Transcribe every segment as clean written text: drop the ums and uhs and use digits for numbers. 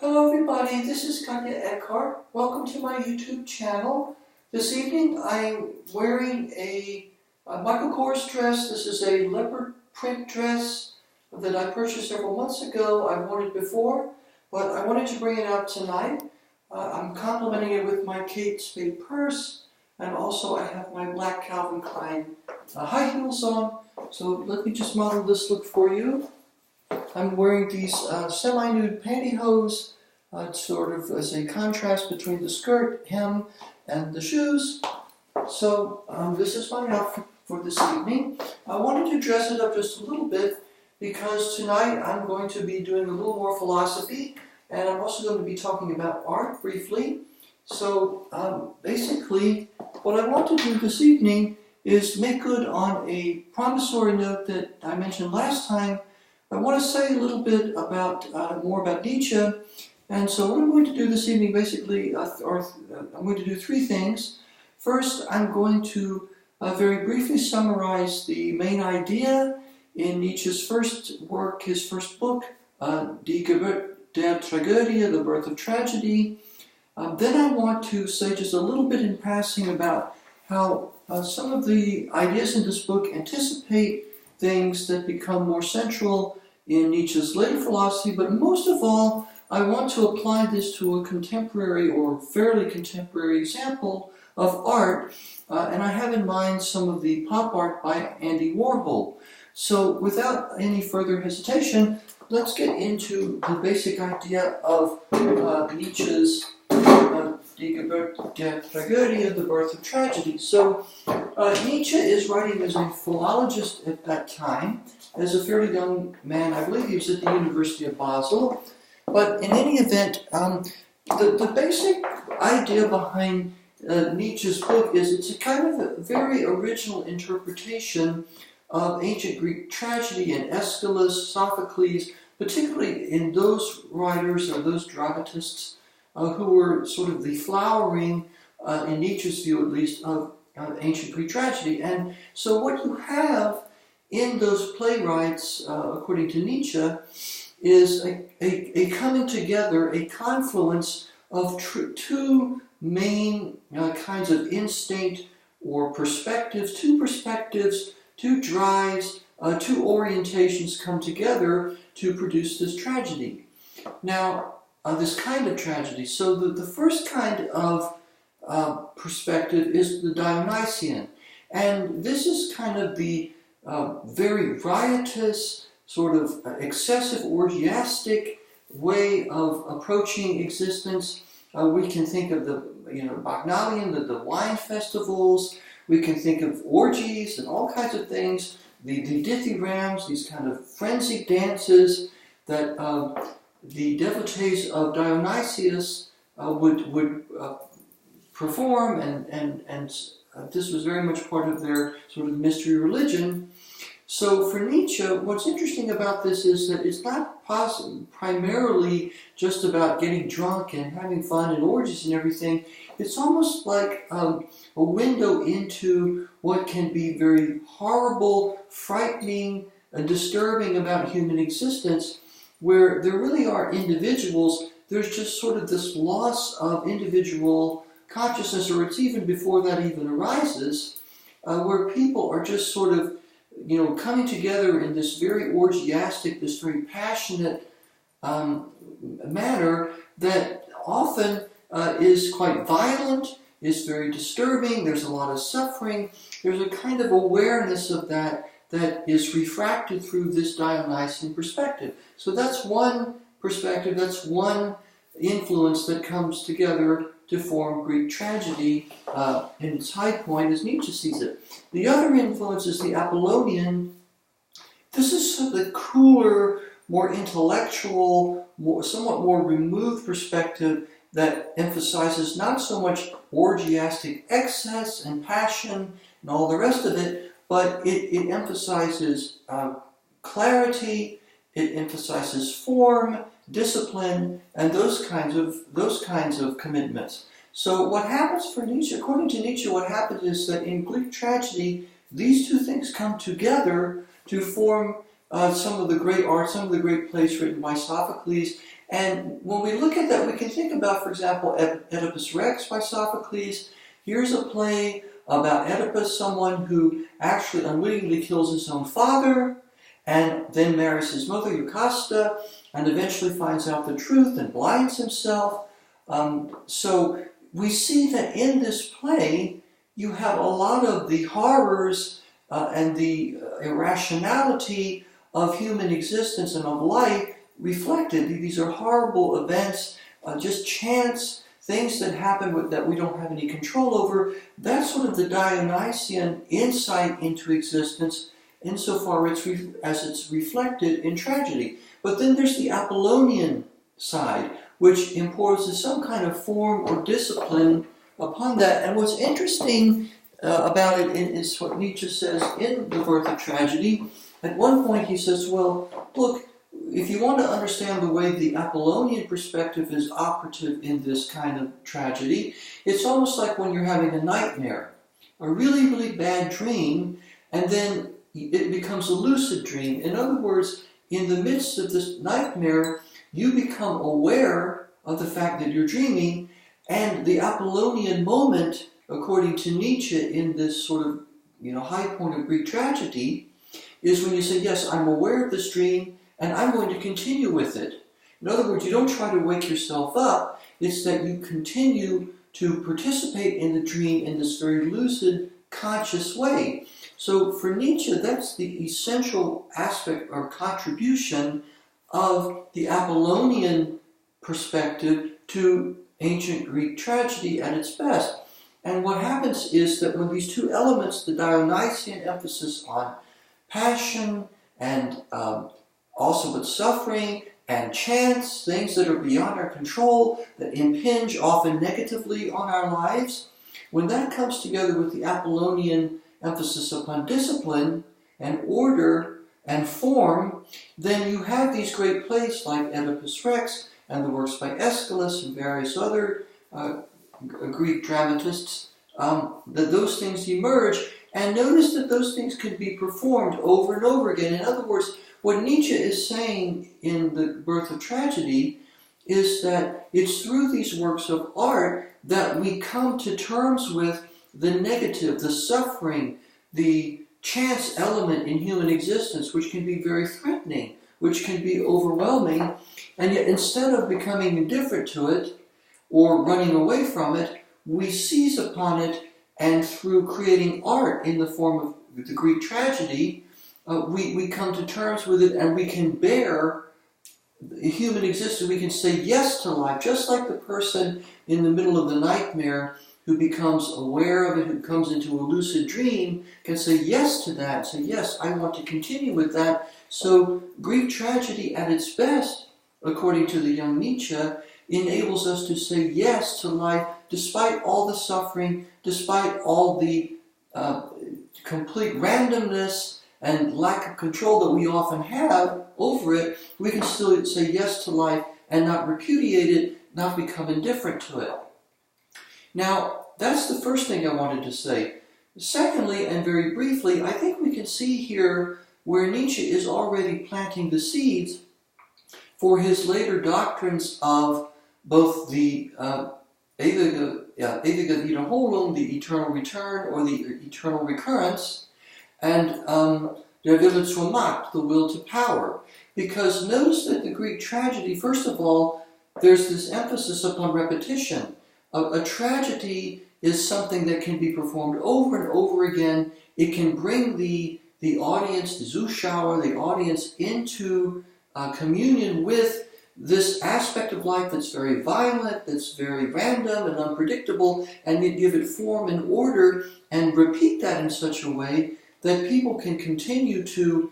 Hello everybody, this is Katje. Welcome to my YouTube channel. This evening I'm wearing a Michael Kors dress. This is a leopard print dress that I purchased several months ago. I've worn it before, but I wanted to bring it out tonight. I'm complementing it with my Kate Spade purse, and also I have my black Calvin Klein high heels on. So let me just model this look for you. I'm wearing these semi-nude pantyhose, sort of as a contrast between the skirt, hem, and the shoes. So this is my outfit for this evening. I wanted to dress it up just a little bit because tonight I'm going to be doing a little more philosophy, and I'm also going to be talking about art briefly. So basically, what I want to do this evening is make good on a promissory note that I mentioned last time. I want to say a little bit about more about Nietzsche, and so what I'm going to do this evening, basically, I'm going to do three things. First, I'm going to very briefly summarize the main idea in Nietzsche's first work, his first book, Die Geburt der Tragödie, The Birth of Tragedy. Then I want to say just a little bit in passing about how some of the ideas in this book anticipate things that become more central in Nietzsche's later philosophy, but most of all, I want to apply this to a contemporary or fairly contemporary example of art, and I have in mind some of the pop art by Andy Warhol. So without any further hesitation, let's get into the basic idea of Nietzsche's Die Geburt der Tragödie, The Birth of Tragedy. So Nietzsche is writing as a philologist at that time, as a fairly young man. I believe he was at the University of Basel. But in any event, the basic idea behind Nietzsche's book is it's a kind of a very original interpretation of ancient Greek tragedy and Aeschylus, Sophocles, particularly in those writers or those dramatists who were sort of the flowering, in Nietzsche's view at least, of ancient Greek tragedy. And so what you have in those playwrights, according to Nietzsche, is a coming together, a confluence of two main kinds of instinct or perspectives, two drives, two orientations come together to produce this tragedy. Now, this kind of tragedy. So the first kind of perspective is the Dionysian. And this is kind of the very riotous, sort of excessive, orgiastic way of approaching existence. We can think of the Bacchanalian, the wine festivals. We can think of orgies and all kinds of things. The dithyrambs, these kind of frenzied dances that the devotees of Dionysius would perform, and this was very much part of their sort of mystery religion. So for Nietzsche, what's interesting about this is that it's not primarily just about getting drunk and having fun and orgies and everything. It's almost like a window into what can be very horrible, frightening, and disturbing about human existence, where there really are individuals. There's just sort of this loss of individual consciousness, or it's even before that even arises, where people are just sort of coming together in this very orgiastic, this very passionate manner that often is quite violent, is very disturbing. There's a lot of suffering. There's a kind of awareness of that is refracted through this Dionysian perspective. So that's one perspective, that's one influence that comes together to form Greek tragedy in its high point as Nietzsche sees it. The other influence is the Apollonian. This is sort of the cooler, more intellectual, somewhat more removed perspective that emphasizes not so much orgiastic excess and passion and all the rest of it, but it emphasizes clarity, it emphasizes form, discipline, and those kinds of commitments. So what happens for Nietzsche, according to Nietzsche, what happens is that in Greek tragedy, these two things come together to form some of the great art, some of the great plays written by Sophocles, And when we look at that, we can think about, for example, Oedipus Rex by Sophocles. Here's a play about Oedipus, someone who actually unwittingly kills his own father, and then marries his mother, Jocasta, and eventually finds out the truth and blinds himself. So we see that in this play, you have a lot of the horrors and the irrationality of human existence and of life reflected. These are horrible events, just chance, things that happen that we don't have any control over. That's sort of the Dionysian insight into existence, insofar as it's reflected in tragedy. But then there's the Apollonian side, which imposes some kind of form or discipline upon that. And what's interesting about it is what Nietzsche says in The Birth of Tragedy. At one point he says, well, look, if you want to understand the way the Apollonian perspective is operative in this kind of tragedy, it's almost like when you're having a nightmare, a really, really bad dream, and then it becomes a lucid dream. In other words, in the midst of this nightmare, you become aware of the fact that you're dreaming, and the Apollonian moment, according to Nietzsche, in this sort of high point of Greek tragedy, is when you say, yes, I'm aware of this dream, and I'm going to continue with it. In other words, you don't try to wake yourself up, it's that you continue to participate in the dream in this very lucid, conscious way. So for Nietzsche, that's the essential aspect or contribution of the Apollonian perspective to ancient Greek tragedy at its best. And what happens is that when these two elements, the Dionysian emphasis on passion and also with suffering and chance, things that are beyond our control, that impinge often negatively on our lives, when that comes together with the Apollonian emphasis upon discipline and order and form, then you have these great plays like Oedipus Rex and the works by Aeschylus and various other Greek dramatists, that those things emerge. And notice that those things could be performed over and over again. In other words, what Nietzsche is saying in The Birth of Tragedy is that it's through these works of art that we come to terms with the negative, the suffering, the chance element in human existence, which can be very threatening, which can be overwhelming, and yet instead of becoming indifferent to it or running away from it, we seize upon it, and through creating art in the form of the Greek tragedy, we come to terms with it, and we can bear human existence. We can say yes to life, just like the person in the middle of the nightmare who becomes aware of it, who comes into a lucid dream, can say yes to that, say, yes, I want to continue with that. So Greek tragedy at its best, according to the young Nietzsche, enables us to say yes to life despite all the suffering, despite all the complete randomness and lack of control that we often have over it. We can still say yes to life and not repudiate it, not become indifferent to it. Now, that's the first thing I wanted to say. Secondly, and very briefly, I think we can see here where Nietzsche is already planting the seeds for his later doctrines of both the ewige Wiederholung, the eternal return or the eternal recurrence, and der Wille zur Macht, the will to power. Because notice that the Greek tragedy, first of all, there's this emphasis upon repetition. A tragedy is something that can be performed over and over again. It can bring the audience, the Zuschauer, the audience, into communion with this aspect of life that's very violent, that's very random and unpredictable, and you give it form and order and repeat that in such a way that people can continue to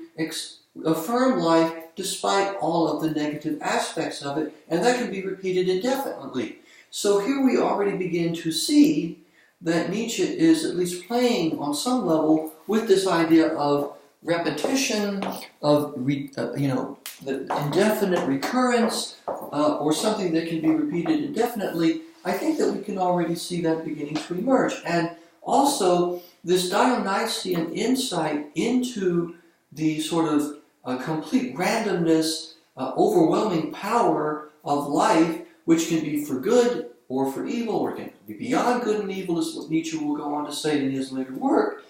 affirm life despite all of the negative aspects of it, and that can be repeated indefinitely. So here we already begin to see that Nietzsche is at least playing on some level with this idea of repetition, of the indefinite recurrence, or something that can be repeated indefinitely. I think that we can already see that beginning to emerge. And also, this Dionysian insight into the sort of complete randomness, overwhelming power of life, which can be for good or for evil, or can be beyond good and evil, as Nietzsche will go on to say in his later work.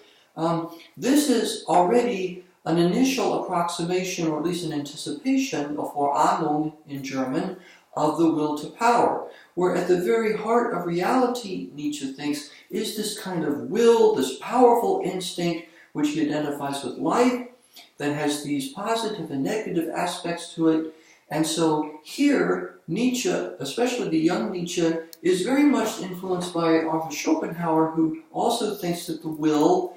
This is already an initial approximation, or at least an anticipation of Vorahnung in German, of the will to power, where at the very heart of reality, Nietzsche thinks, is this kind of will, this powerful instinct which he identifies with life, that has these positive and negative aspects to it. And so here, Nietzsche, especially the young Nietzsche, is very much influenced by Arthur Schopenhauer, who also thinks that the will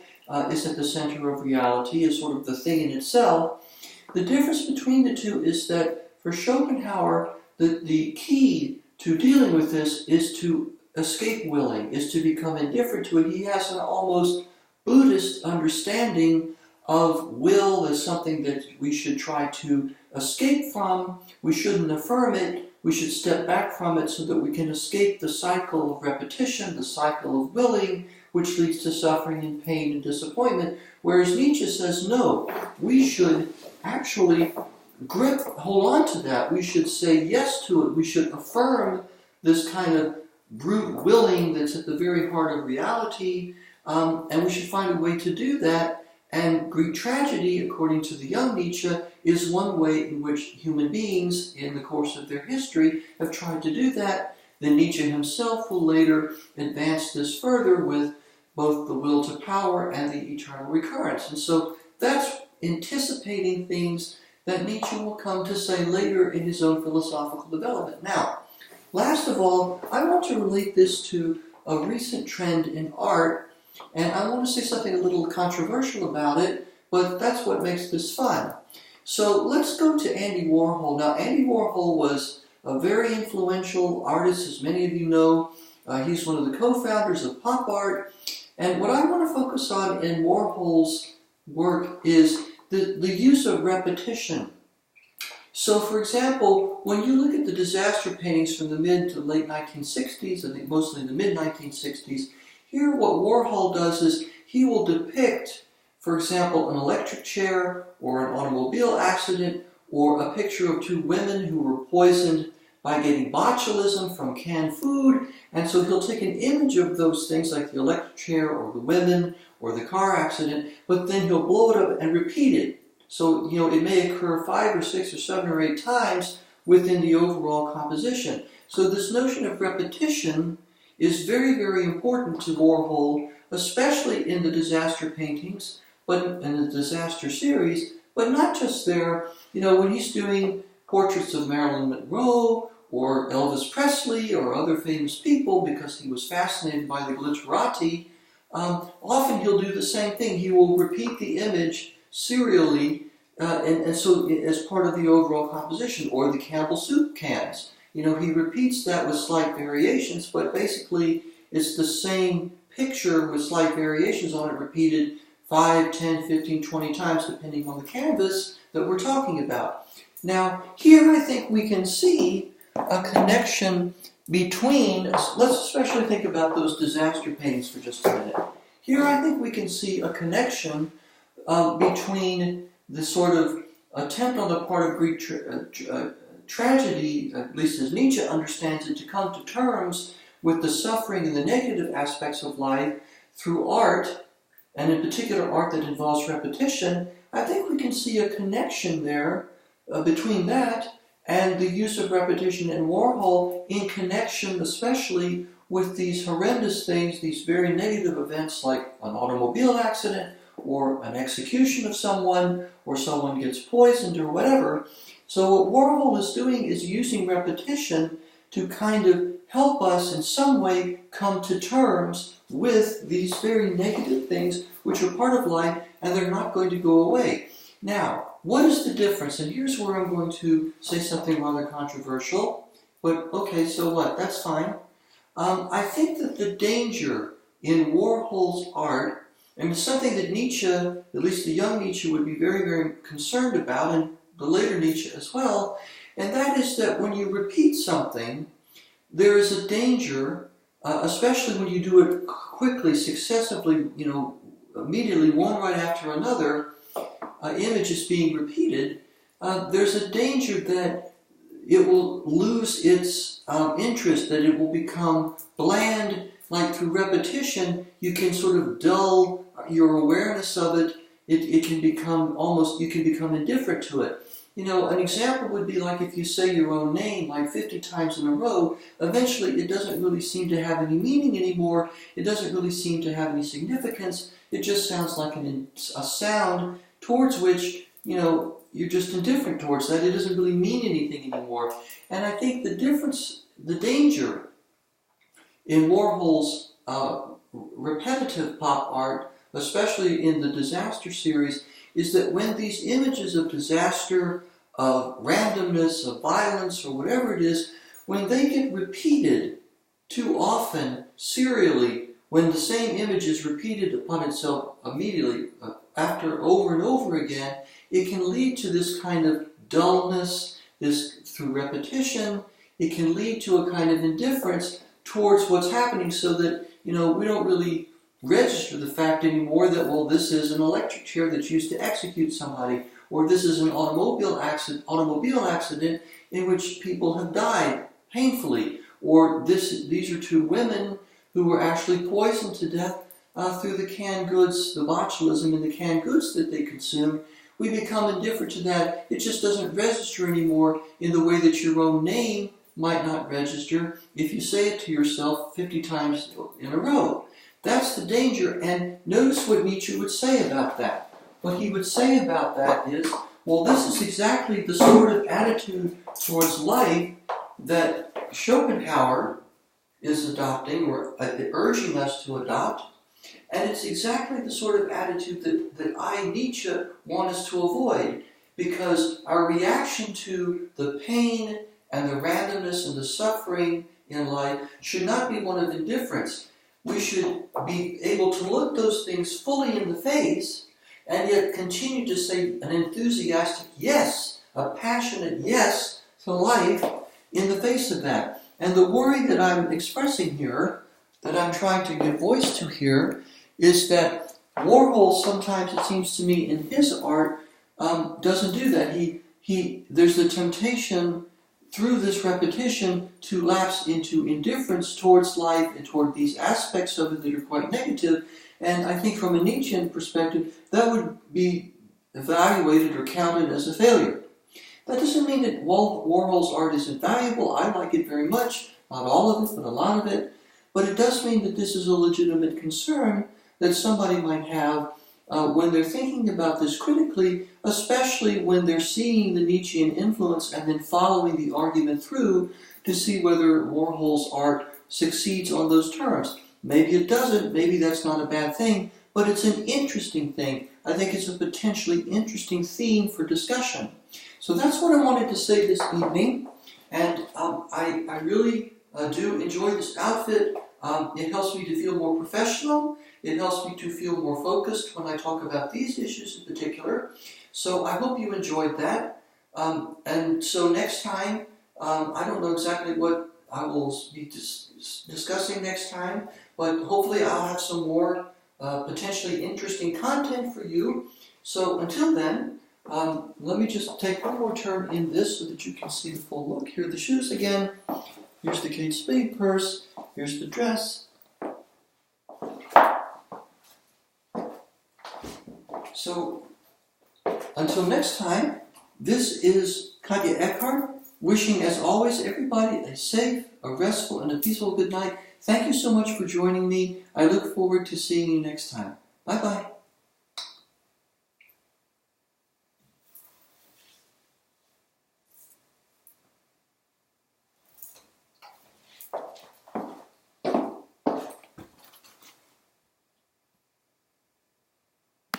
is at the center of reality, is sort of the thing in itself. The difference between the two is that for Schopenhauer, the key to dealing with this is to escape willing, is to become indifferent to it. He has an almost Buddhist understanding of will as something that we should try to escape from. We shouldn't affirm it. We should step back from it so that we can escape the cycle of repetition, the cycle of willing, which leads to suffering and pain and disappointment. Whereas Nietzsche says, no, we should actually hold on to that. We should say yes to it. We should affirm this kind of brute willing that's at the very heart of reality, and we should find a way to do that. And Greek tragedy, according to the young Nietzsche, is one way in which human beings, in the course of their history, have tried to do that. Then Nietzsche himself will later advance this further with both the will to power and the eternal recurrence. And so that's anticipating things that Nietzsche will come to say later in his own philosophical development. Now, last of all, I want to relate this to a recent trend in art, and I want to say something a little controversial about it, but that's what makes this fun. So let's go to Andy Warhol. Now, Andy Warhol was a very influential artist, as many of you know. He's one of the co-founders of pop art. And what I want to focus on in Warhol's work is the use of repetition. So, for example, when you look at the disaster paintings from the mid to late 1960s, I think mostly in the mid-1960s, here what Warhol does is he will depict, for example, an electric chair or an automobile accident or a picture of two women who were poisoned by getting botulism from canned food. And so he'll take an image of those things like the electric chair or the women or the car accident, but then he'll blow it up and repeat it. So, it may occur 5 or 6 or 7 or 8 times within the overall composition. So this notion of repetition is very, very important to Warhol, especially in the disaster paintings, but in the disaster series, but not just there. When he's doing portraits of Marilyn Monroe or Elvis Presley or other famous people, because he was fascinated by the glitterati, often he'll do the same thing. He will repeat the image serially, and so as part of the overall composition, or the Campbell soup cans. He repeats that with slight variations, but basically it's the same picture with slight variations on it, repeated 5, 10, 15, 20 times, depending on the canvas that we're talking about. Now, here I think we can see a connection between, let's especially think about those disaster paintings for just a minute. Here I think we can see a connection between the sort of attempt on the part of Greek tragedy, at least as Nietzsche understands it, to come to terms with the suffering and the negative aspects of life through art, and in particular art that involves repetition. I think we can see a connection there between that and the use of repetition in Warhol, in connection especially with these horrendous things, these very negative events like an automobile accident or an execution of someone, or someone gets poisoned or whatever. So what Warhol is doing is using repetition to kind of help us in some way come to terms with these very negative things which are part of life, and they're not going to go away. Now, what is the difference? And here's where I'm going to say something rather controversial, but okay, so what? That's fine. I think that the danger in Warhol's art, and it's something that Nietzsche, at least the young Nietzsche, would be very, very concerned about, and the later Nietzsche as well, and that is that when you repeat something, there is a danger, especially when you do it quickly, successively, immediately, one right after another, image is being repeated, there's a danger that it will lose its interest, that it will become bland, like through repetition, you can sort of dull your awareness of it. It can become almost, you can become indifferent to it. You know, an example would be like if you say your own name like 50 times in a row, eventually it doesn't really seem to have any meaning anymore. It doesn't really seem to have any significance. It just sounds like a sound towards which, you know, you're just indifferent towards that. It doesn't really mean anything anymore. And I think the difference, the danger in Warhol's repetitive pop art, especially in the disaster series, is that when these images of disaster, of randomness, of violence, or whatever it is, when they get repeated too often, serially, when the same image is repeated upon itself immediately, after over and over again, it can lead to this kind of dullness, this through repetition. It can lead to a kind of indifference towards what's happening, so that, you know, we don't really register the fact anymore that, well, this is an electric chair that's used to execute somebody, or this is an automobile accident in which people have died painfully, or these are two women who were actually poisoned to death through the canned goods, the botulism in the canned goods that they consume. We become indifferent to that. It just doesn't register anymore in the way that your own name might not register if you say it to yourself 50 times in a row. That's the danger, and notice what Nietzsche would say about that. What he would say about that is, well, this is exactly the sort of attitude towards life that Schopenhauer is adopting, or urging us to adopt, and it's exactly the sort of attitude that I, Nietzsche, want us to avoid, because our reaction to the pain and the randomness and the suffering in life should not be one of indifference. We should be able to look those things fully in the face and yet continue to say an enthusiastic yes, a passionate yes to life in the face of that. And the worry that I'm expressing here, that I'm trying to give voice to here, is that Warhol sometimes, it seems to me, in his art, doesn't do that. There's the temptation through this repetition to lapse into indifference towards life and toward these aspects of it that are quite negative. And I think from a Nietzschean perspective, that would be evaluated or counted as a failure. That doesn't mean that Warhol's art isn't valuable. I like it very much. Not all of it, but a lot of it. But it does mean that this is a legitimate concern that somebody might have when they're thinking about this critically, especially when they're seeing the Nietzschean influence and then following the argument through to see whether Warhol's art succeeds on those terms. Maybe it doesn't, maybe that's not a bad thing, but it's an interesting thing. I think it's a potentially interesting theme for discussion. So that's what I wanted to say this evening, and I really do enjoy this outfit. It helps me to feel more professional. It helps me to feel more focused when I talk about these issues in particular. So I hope you enjoyed that. And so next time, I don't know exactly what I will be discussing next time, but hopefully I'll have some more potentially interesting content for you. So until then, let me just take one more turn in this so that you can see the full look. Here are the shoes again. Here's the Kate Spade purse. Here's the dress. So, until next time, this is Katje wishing, as always, everybody a safe, a restful, and a peaceful good night. Thank you so much for joining me. I look forward to seeing you next time. Bye-bye.